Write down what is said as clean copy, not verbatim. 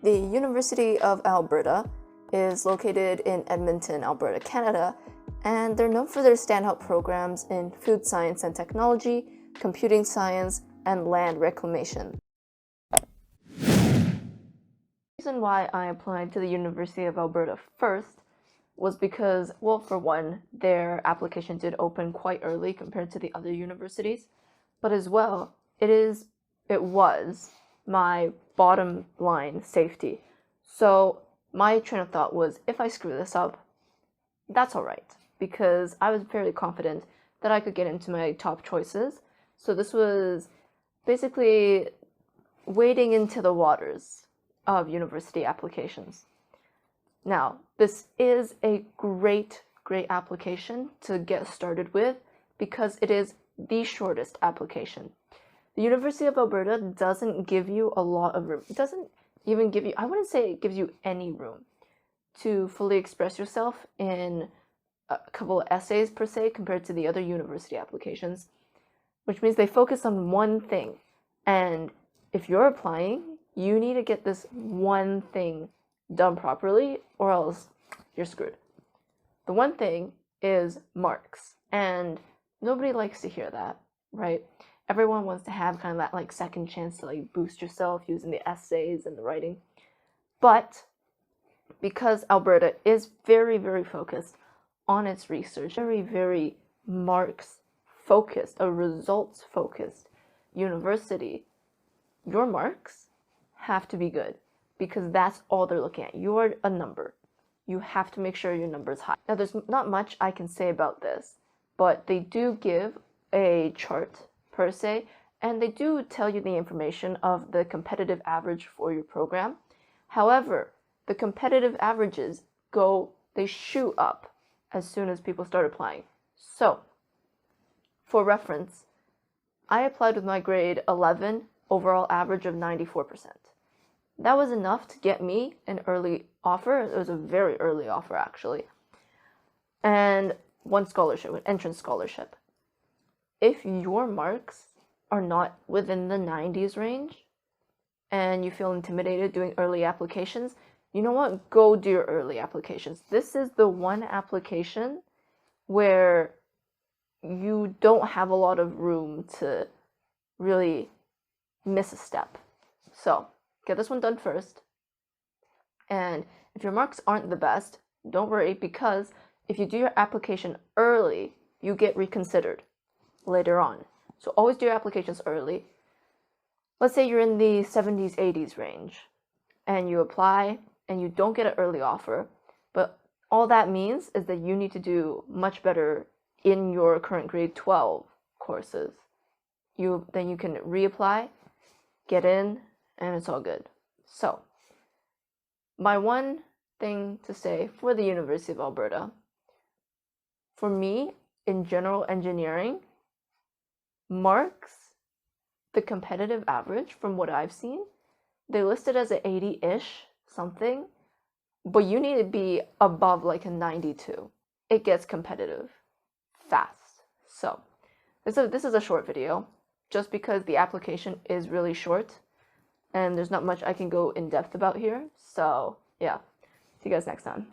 The University of Alberta is located in Edmonton, Alberta, Canada, and they're known for their standout programs in food science and technology, computing science, and land reclamation. The reason why I applied to the University of Alberta first was because, well, for one, their application did open quite early compared to the other universities, but as well, it was my bottom line safety. So my train of thought was, if I screw this up, that's all right, because I was fairly confident that I could get into my top choices. So this was basically wading into the waters of university applications. Now, this is a great application to get started with because it is the shortest application. The University of Alberta doesn't give you a lot of room. It doesn't even give you, I wouldn't say it gives you any room to fully express yourself in a couple of essays per se compared to the other university applications, which means they focus on one thing. And if you're applying, you need to get this one thing done properly or else you're screwed. The one thing is marks, and nobody likes to hear that, right? Everyone wants to have kind of that like second chance to like boost yourself using the essays and the writing. But because Alberta is very focused on its research, very marks focused, a results focused university, your marks have to be good because that's all they're looking at. You're a number. You have to make sure your number is high. Now, there's not much I can say about this, but they do give a chart per se, and they do tell you the information of the competitive average for your program. However, the competitive averages they shoot up as soon as people start applying. So, for reference, I applied with my grade 11, overall average of 94%. That was enough to get me an early offer. It was a very early offer, actually. And one scholarship, an entrance scholarship. If your marks are not within the 90s range and you feel intimidated doing early applications, you know what? Go do your early applications. This is the one application where you don't have a lot of room to really miss a step. So get this one done first. And if your marks aren't the best, don't worry, because if you do your application early, you get reconsidered later on. So always do your applications early. Let's say you're in the 70s, 80s range and you apply and you don't get an early offer, but all that means is that you need to do much better in your current grade 12 courses. Then you can reapply, get in, and it's all good. So, my one thing to say for the University of Alberta, for me, in general engineering, marks, the competitive average from what I've seen, they listed as an 80-ish something, but you need to be above like a 92. It gets competitive fast. So, this is a short video, just because the application is really short and there's not much I can go in depth about here. So yeah, see you guys next time.